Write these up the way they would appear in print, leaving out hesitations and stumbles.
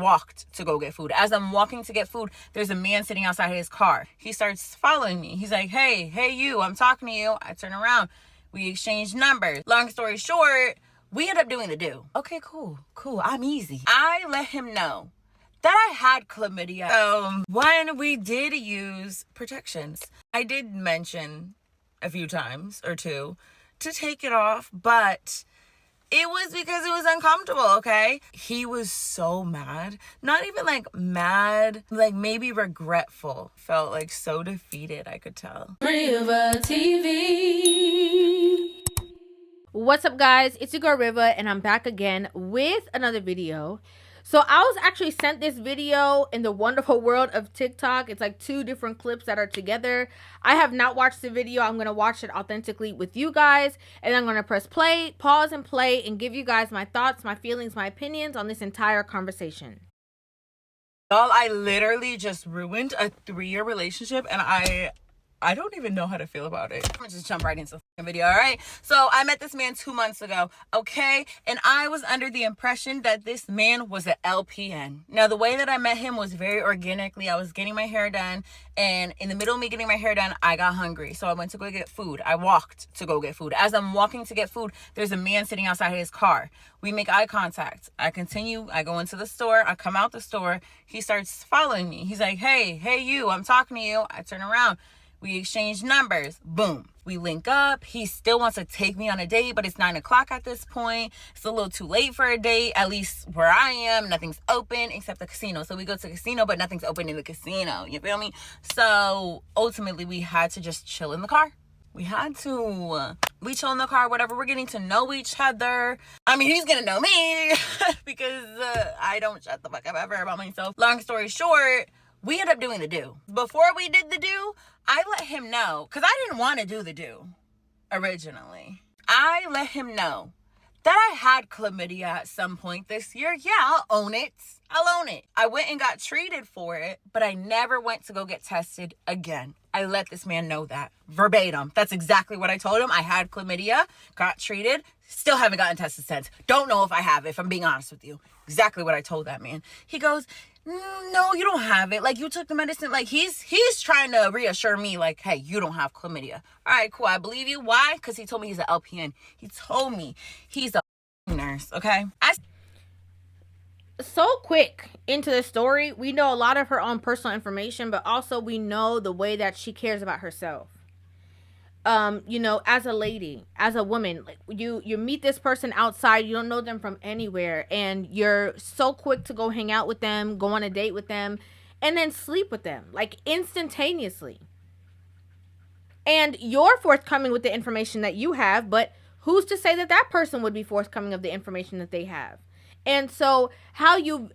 walked to go get food. As I'm walking to get food, there's a man sitting outside his car. He starts following me. He's like, hey, you, I'm talking to you. I turn around. We exchange numbers. Long story short, we end up doing the do. Okay, cool. I'm easy. I let him know that I had chlamydia. When we did use protections, I did mention a few times or two to take it off, but it was because it was uncomfortable, okay? He was so mad. Not even like mad, like maybe regretful. Felt like so defeated, I could tell. Rivah TV. What's up, guys? It's your girl Rivah, and I'm back again with another video. So I was actually sent this video in the wonderful world of TikTok. It's like two different clips that are together. I have not watched the video. I'm going to watch it authentically with you guys. And I'm going to press play, pause and play, and give you guys my thoughts, my feelings, my opinions on this entire conversation. Y'all, I literally just ruined a 3-year relationship, and I don't even know how to feel about it. I'm gonna just jump right into the video, all right? So I met this man 2 months ago, okay? And I was under the impression that this man was an LPN. Now, the way that I met him was very organically. I was getting my hair done, and in the middle of me getting my hair done, I got hungry. So I went to go get food. I walked to go get food. As I'm walking to get food, there's a man sitting outside his car. We make eye contact. I continue. I go into the store. I come out the store. He starts following me. He's like, hey, you, I'm talking to you. I turn around. We exchange numbers. Boom. We link up. He still wants to take me on a date, but it's 9 o'clock at this point. It's a little too late for a date, at least where I am. Nothing's open except the casino. So we go to the casino, but nothing's open in the casino. You feel me? So ultimately, we had to just chill in the car. We chill in the car, whatever. We're getting to know each other. I mean, he's gonna know me because I don't shut the fuck up ever about myself. Long story short, we ended up doing the do. Before we did the do, I let him know, because I didn't want to do the do originally. I let him know that I had chlamydia at some point this year. Yeah, I'll own it. I went and got treated for it, but I never went to go get tested again. I let this man know that verbatim. That's exactly what I told him. I had chlamydia, got treated, still haven't gotten tested since. Don't know if I have it, if I'm being honest with you. Exactly what I told that man. He goes, no, you don't have it. Like, you took the medicine. Like, he's trying to reassure me, like, hey, you don't have chlamydia. All right, cool. I believe you. Why? Because he told me he's an LPN. He told me he's a nurse, okay? So quick into the story, we know a lot of her own personal information, but also we know the way that she cares about herself. You know, as a lady, as a woman, like you meet this person outside, you don't know them from anywhere, and you're so quick to go hang out with them, go on a date with them, and then sleep with them, like instantaneously. And you're forthcoming with the information that you have, but who's to say that that person would be forthcoming of the information that they have? And so how you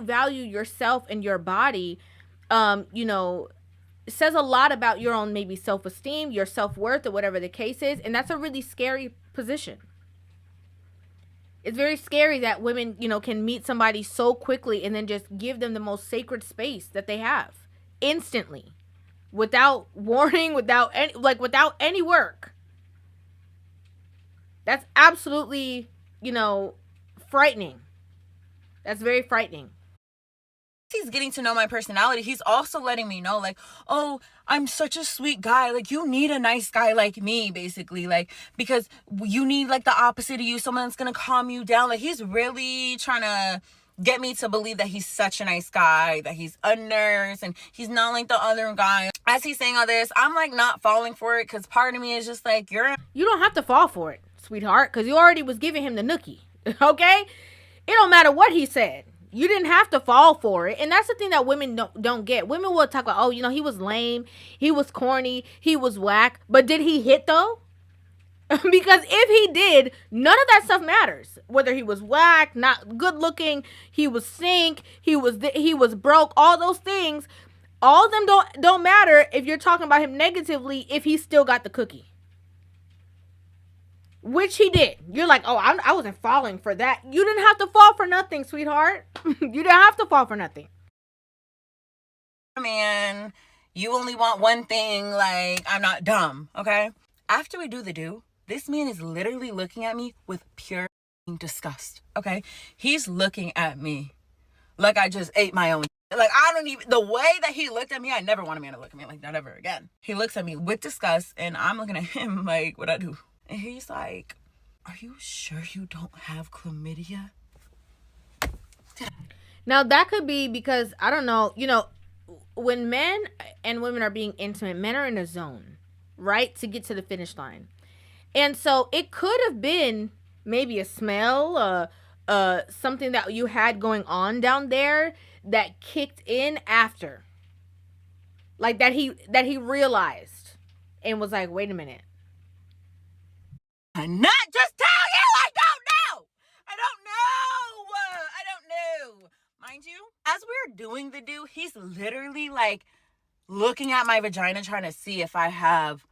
value yourself and your body, you know, says a lot about your own maybe self-esteem, your self-worth, or whatever the case is. And that's a really scary position. It's very scary that women, you know, can meet somebody so quickly and then just give them the most sacred space that they have instantly, without warning, without any work. That's absolutely, you know, frightening. That's very frightening. He's getting to know my personality. He's also letting me know, like, oh, I'm such a sweet guy. Like, you need a nice guy like me, basically. Like, because you need, like, the opposite of you. Someone that's going to calm you down. Like, he's really trying to get me to believe that he's such a nice guy, that he's a nurse, and he's not like the other guy. As he's saying all this, I'm, like, not falling for it, because part of me is just like, you don't have to fall for it, sweetheart, because you already was giving him the nookie, okay? It don't matter what he said. You didn't have to fall for it. And that's the thing that women don't get. Women will talk about, oh, you know, he was lame, he was corny, he was whack. But did he hit, though? Because if he did, none of that stuff matters. Whether he was whack, not good looking, he was sink, he was broke, all those things, all of them don't matter if you're talking about him negatively if he still got the cookie. Which he did. You're like, oh, I wasn't falling for that. You didn't have to fall for nothing, sweetheart. You didn't have to fall for nothing. Man, you only want one thing. Like, I'm not dumb, okay? After we do the do, this man is literally looking at me with pure disgust, okay? He's looking at me like I just ate my own. Like, I don't even, the way that he looked at me, I never want a man to look at me like that ever again. He looks at me with disgust, and I'm looking at him like, what I do? And he's like, are you sure you don't have chlamydia? Now, that could be because, I don't know, you know, when men and women are being intimate, men are in a zone, right? To get to the finish line. And so it could have been maybe a smell, something that you had going on down there that kicked in after. Like that he realized and was like, wait a minute. I'm not just tell you, I don't know. I don't know. Mind you, as we're doing the do, he's literally like looking at my vagina trying to see if I have,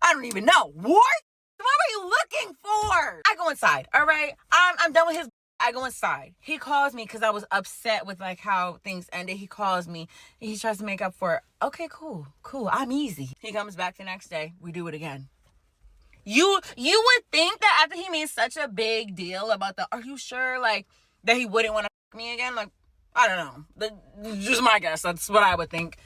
I don't even know, warts? What are you looking for? I go inside, all right? I'm done with his. I go inside. He calls me because I was upset with like how things ended. He calls me. He tries to make up for it. Okay, cool. I'm easy. He comes back the next day. We do it again. You would think that after he made such a big deal about the, are you sure, like, that he wouldn't want to fuck me again? Like, I don't know. Just my guess. That's what I would think.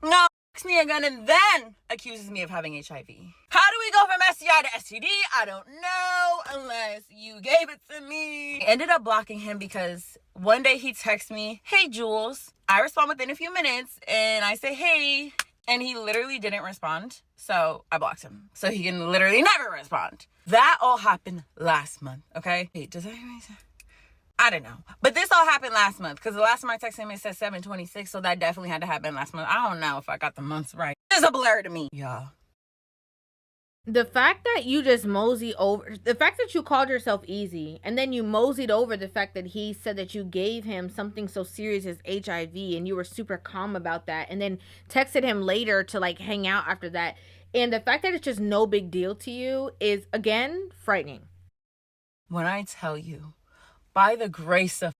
No, fucks me again and then accuses me of having HIV. How do we go from STI to STD? I don't know unless you gave it to me. I ended up blocking him because one day he texts me, hey, Jules. I respond within a few minutes and I say, hey. And he literally didn't respond. So I blocked him. So he can literally never respond. That all happened last month, okay? Wait, does that make sense? I don't know. But this all happened last month because the last time I texted him, it said 7/26. So that definitely had to happen last month. I don't know if I got the months right. It's a blur to me, y'all. The fact that you just mosey over, the fact that you called yourself easy and then you moseyed over the fact that he said that you gave him something so serious as HIV and you were super calm about that and then texted him later to like hang out after that. And the fact that it's just no big deal to you is, again, frightening. When I tell you, by the grace of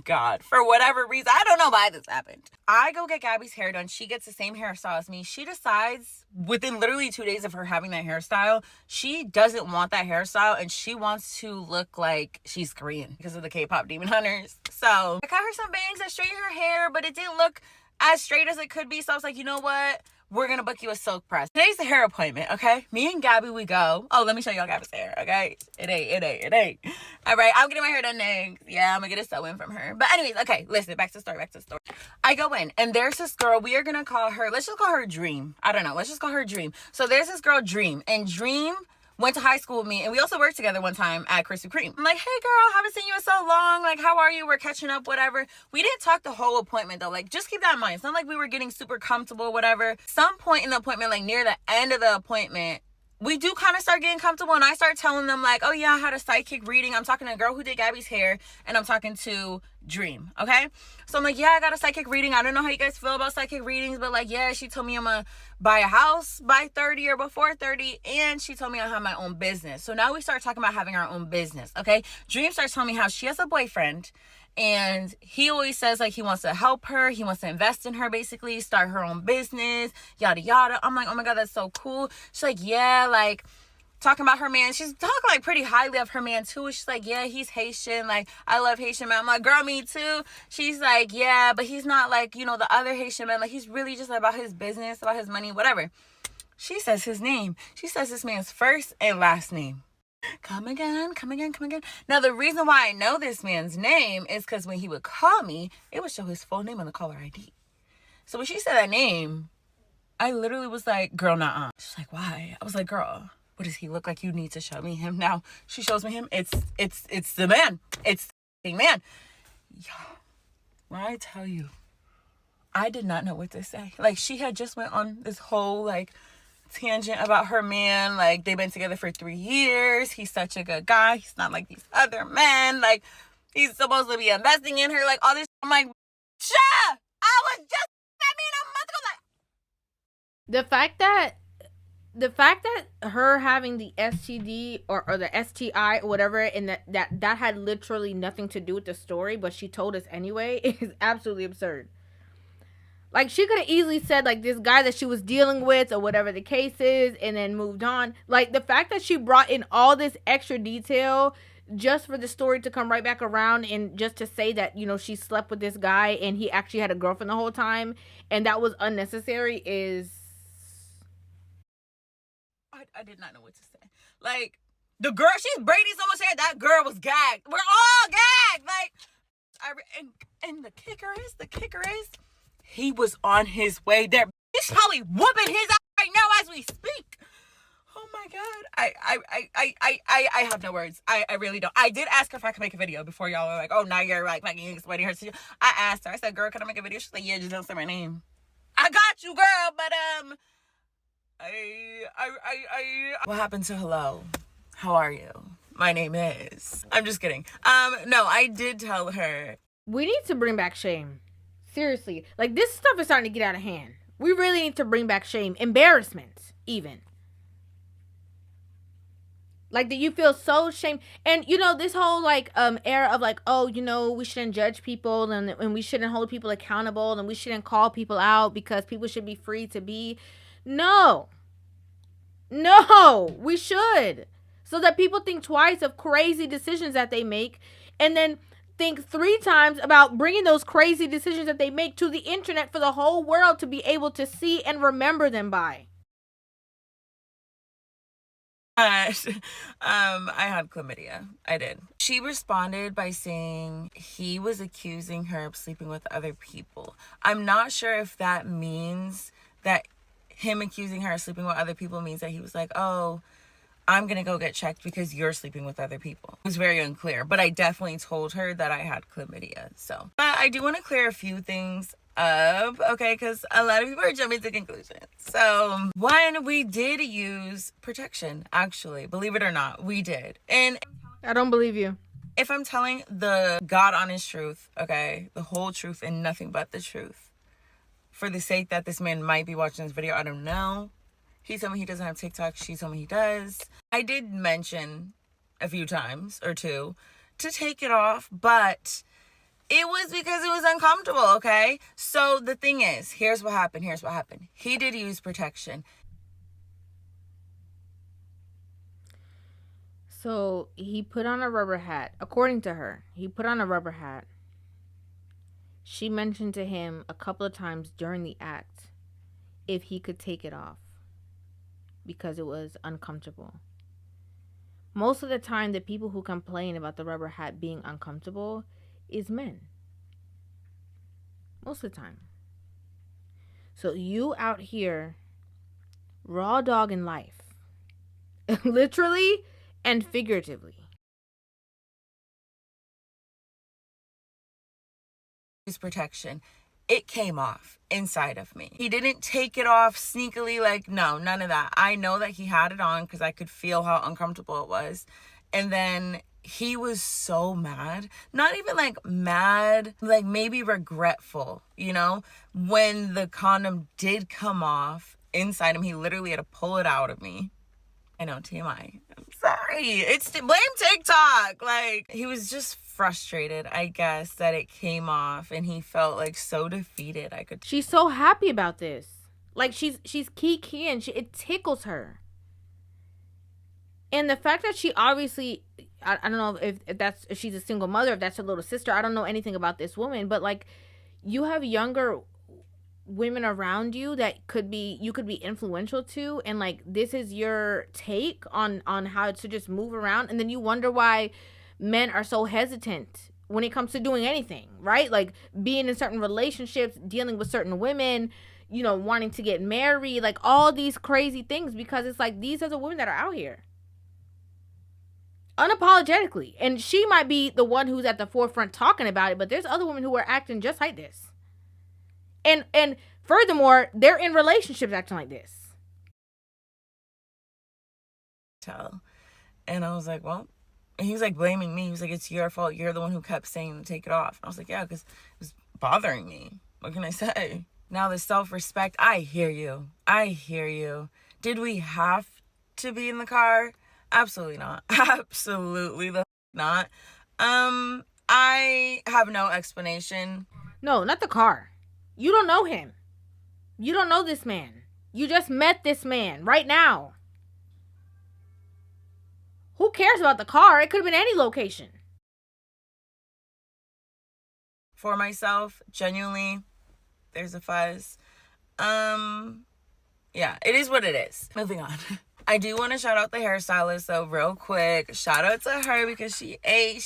God, for whatever reason, I don't know why this happened. I go get Gabby's hair done. She gets the same hairstyle as me. She decides within literally 2 days of her having that hairstyle, she doesn't want that hairstyle and she wants to look like she's Korean because of the K-pop Demon Hunters. So I got her some bangs that straightened her hair, but it didn't look as straight as it could be. So I was like, you know what? We're going to book you a silk press. Today's the hair appointment, okay? Me and Gabby, we go. Oh, let me show y'all Gabby's hair, okay? It ain't. All right, I'm getting my hair done next. Yeah, I'm going to get a sew-in from her. But anyways, okay, listen, back to the story. I go in, and there's this girl. We are going to call her, let's just call her Dream. I don't know. Let's just call her Dream. So there's this girl, Dream. And Dream went to high school with me, and we also worked together one time at Krispy Kreme. I'm like, hey girl, haven't seen you in so long. Like, how are you? We're catching up, whatever. We didn't talk the whole appointment though. Like, just keep that in mind. It's not like we were getting super comfortable, whatever. Some point in the appointment, like near the end of the appointment, we do kind of start getting comfortable, and I start telling them like, oh yeah, I had a psychic reading. I'm talking to a girl who did Gabby's hair, and I'm talking to Dream, okay? So I'm like, yeah, I got a psychic reading. I don't know how you guys feel about psychic readings, but like, yeah, she told me I'm gonna buy a house by 30 or before 30, and she told me I have my own business. So now we start talking about having our own business, okay? Dream starts telling me how she has a boyfriend, and he always says like he wants to help her, he wants to invest in her, basically start her own business, yada yada. I'm like, oh my god, that's so cool. She's like, yeah, like talking about her man. She's talking like pretty highly of her man too. She's like, yeah, he's Haitian, like I love Haitian men. I'm like, girl, me too. She's like, yeah, but he's not like, you know, the other Haitian men. Like, he's really just about his business, about his money, whatever. She says his name. She says this man's first and last name. Come again. Now, the reason why I know this man's name is because when he would call me, it would show his full name on the caller ID. So when she said that name, I literally was like, girl, nuh-uh. She's like, why? I was like, girl, what does he look like? You need to show me him. Now she shows me him. It's the man. It's the man. Yo, when I tell you, I did not know what to say. Like, she had just went on this whole like tangent about her man. Like, they've been together for 3 years. He's such a good guy. He's not like these other men. Like, he's supposed to be investing in her. Like, all this. I'm like, I was just that man a month ago. Like, The fact that her having the STD or the STI or whatever, and that had literally nothing to do with the story, but she told us anyway, is absolutely absurd. Like, she could have easily said like this guy that she was dealing with or whatever the case is, and then moved on. Like, the fact that she brought in all this extra detail just for the story to come right back around and just to say that, you know, she slept with this guy and he actually had a girlfriend the whole time and that was unnecessary is. I did not know what to say. Like, the girl, she's braiding so much hair, that girl was gagged. We're all gagged. Like, and the kicker is, he was on his way there. He's probably whooping his ass right now as we speak. Oh my God. I have no words. I really don't. I did ask her if I could make a video before y'all were like, oh, now you're like making explaining her to. I asked her, I said, girl, can I make a video? She's like, yeah, just don't say my name. I got you, girl, but what happened to hello? How are you? My name is. I'm just kidding. No, I did tell her. We need to bring back shame. Seriously. Like, this stuff is starting to get out of hand. We really need to bring back shame. Embarrassment, even. Like, that you feel so shame. And, you know, this whole, like, era of, like, oh, you know, we shouldn't judge people and we shouldn't hold people accountable and we shouldn't call people out because people should be free to be. No, we should. So that people think twice of crazy decisions that they make and then think 3 times about bringing those crazy decisions that they make to the internet for the whole world to be able to see and remember them by. I had chlamydia. I did. She responded by saying he was accusing her of sleeping with other people. I'm not sure if that means that him accusing her of sleeping with other people means that he was like, oh, I'm going to go get checked because you're sleeping with other people. It was very unclear, but I definitely told her that I had chlamydia. So, but I do want to clear a few things up, okay, because a lot of people are jumping to conclusions. So, one, we did use protection, actually. Believe it or not, we did. And I don't believe you. If I'm telling the God honest truth, okay, the whole truth and nothing but the truth, for the sake that this man might be watching this video, I don't know. He told me he doesn't have TikTok. She told me he does. I did mention a few times or two to take it off, but it was because it was uncomfortable, okay? So the thing is, here's what happened. He did use protection. So he put on a rubber hat. According to her, he put on a rubber hat. She mentioned to him a couple of times during the act if he could take it off because it was uncomfortable. Most of the time, the people who complain about the rubber hat being uncomfortable is men. Most of the time. So you out here raw dogging life. Literally and figuratively. Protection, it came off inside of me. He didn't take it off sneakily, like, no, none of that. I know that he had it on because I could feel how uncomfortable it was. And then he was so mad, not even like mad, like maybe regretful, you know, when the condom did come off inside him. He literally had to pull it out of me. I know, TMI. I'm sorry. It's blame TikTok. Like, he was just frustrated, I guess, that it came off, and he felt like so defeated. She's so happy about this. Like, she's kikiing. It tickles her. And the fact that she obviously, I don't know if she's a single mother, if that's her little sister. I don't know anything about this woman, but like, you have younger women around you that you could be influential to, and like, this is your take on how to just move around, and then you wonder why men are so hesitant when it comes to doing anything, right? Like, being in certain relationships, dealing with certain women, you know, wanting to get married, like all these crazy things, because it's like, these are the women that are out here unapologetically, and she might be the one who's at the forefront talking about it, but there's other women who are acting just like this. And furthermore, they're in relationships acting like this. And I was like, well, and he was like blaming me. He was like, it's your fault. You're the one who kept saying to take it off. And I was like, yeah, because it was bothering me. What can I say? Now the self-respect, I hear you. Did we have to be in the car? Absolutely not. Absolutely not. I have no explanation. No, not the car. You don't know him. You don't know this man. You just met this man right now. Who cares about the car? It could have been any location. For myself, genuinely, there's a fuzz. Yeah, it is what it is. Moving on. I do want to shout out the hairstylist though real quick. Shout out to her because she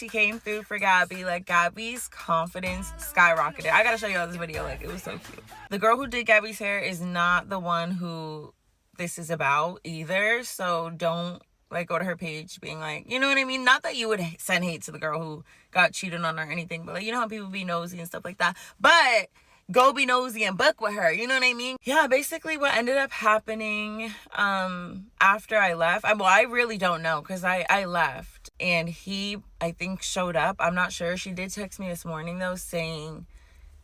came through for Gabby. Like, Gabby's confidence skyrocketed. I gotta show you all this video. Like, it was so cute. The girl who did Gabby's hair is not the one who this is about either. So don't like go to her page being like, you know what I mean? Not that you would send hate to the girl who got cheated on or anything, but like, you know how people be nosy and stuff like that. But go be nosy and book with her, you know what I mean? Yeah, basically what ended up happening after I left, I really don't know because I left and he, I think, showed up. I'm not sure. She did text me this morning though saying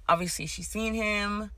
obviously she's seen him,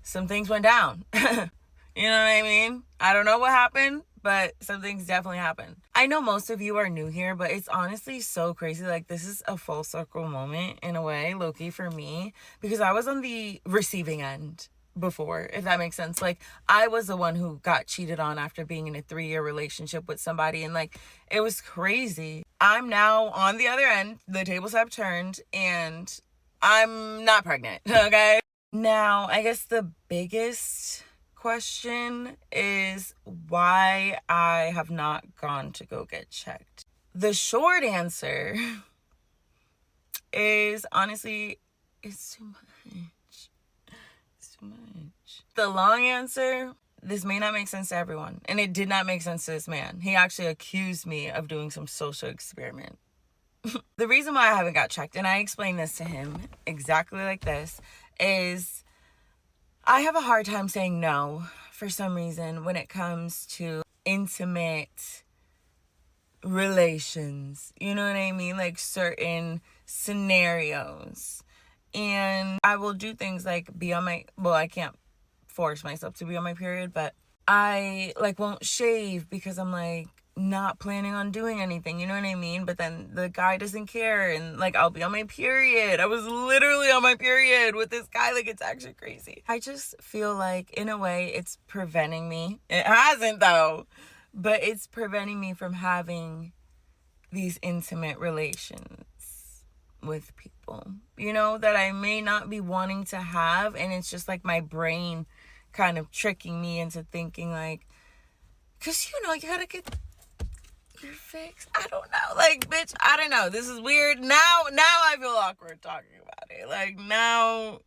some things went down. You know what I mean? I don't know what happened, but some things definitely happened. I know most of you are new here, but it's honestly so crazy. Like, this is a full circle moment in a way, low-key, for me, because I was on the receiving end before, if that makes sense. Like, I was the one who got cheated on after being in a 3-year relationship with somebody, and like, it was crazy. I'm now on the other end, the tables have turned, and I'm not pregnant, okay? Now, I guess the biggest question is why I have not gone to go get checked. The short answer is honestly, it's too much. It's too much. The long answer, this may not make sense to everyone, and it did not make sense to this man. He actually accused me of doing some social experiment. The reason why I haven't got checked, and I explained this to him exactly like this, is I have a hard time saying no for some reason when it comes to intimate relations. You know what I mean? Like certain scenarios. And I will do things like I can't force myself to be on my period, but I like won't shave because I'm like not planning on doing anything, you know what I mean? But then the guy doesn't care, and like I'll be on my period. I was literally on my period with this guy. Like, it's actually crazy. I just feel like in a way it's preventing me. It hasn't though, but it's preventing me from having these intimate relations with people, you know, that I may not be wanting to have. And it's just like my brain kind of tricking me into thinking like, because you know, you gotta get your fix. I don't know. Like, bitch, I don't know. This is weird. Now I feel awkward talking about it. Like, now,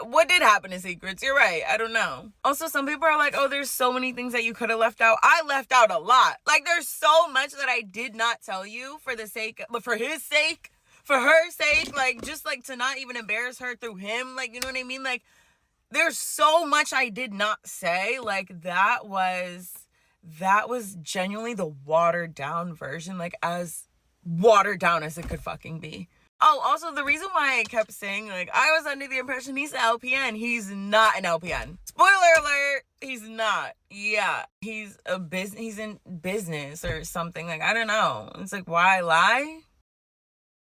what did happen in secrets? You're right. I don't know. Also, some people are like, oh, there's so many things that you could have left out. I left out a lot. Like, there's so much that I did not tell you for his sake, for her sake, like, just like to not even embarrass her through him. Like, you know what I mean? Like, there's so much I did not say. Like, that was genuinely the watered down version, like as watered down as it could fucking be. Oh, also the reason why I kept saying like I was under the impression he's an LPN, he's not an LPN. Spoiler alert, he's not. Yeah, he's in business or something. Like, I don't know. It's like, why lie?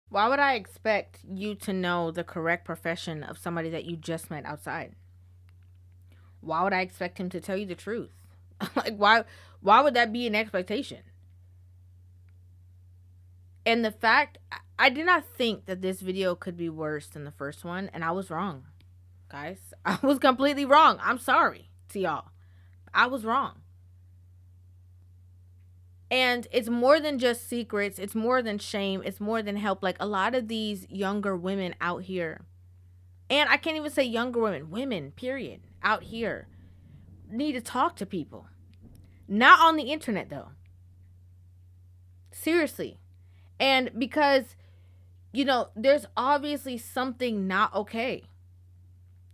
Why would I expect you to know the correct profession of somebody that you just met outside? Why would I expect him to tell you the truth? Like, why would that be an expectation? And the fact, I did not think that this video could be worse than the first one, and I was wrong, guys. I was completely wrong. I'm sorry to y'all. I was wrong. And it's more than just secrets. It's more than shame. It's more than help. Like, a lot of these younger women out here, and I can't even say younger women, period, out here, need to talk to people. Not on the internet, though. Seriously. And because, you know, there's obviously something not okay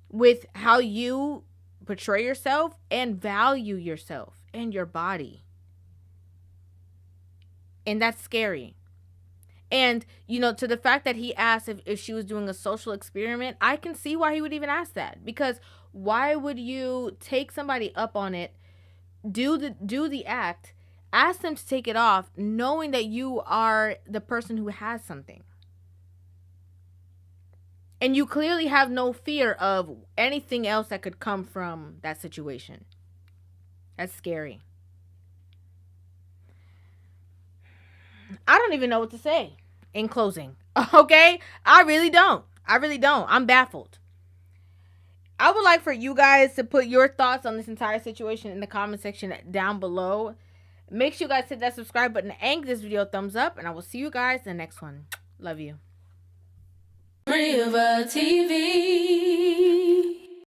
with how you portray yourself and value yourself and your body. And that's scary. And, you know, to the fact that he asked if she was doing a social experiment, I can see why he would even ask that. Because why would you take somebody up on it, do the act, ask them to take it off, knowing that you are the person who has something? And you clearly have no fear of anything else that could come from that situation. That's scary. I don't even know what to say in closing. Okay? I really don't. I really don't. I'm baffled. I would like for you guys to put your thoughts on this entire situation in the comment section down below. Make sure you guys hit that subscribe button and give this video a thumbs up. And I will see you guys in the next one. Love you. Rivah TV.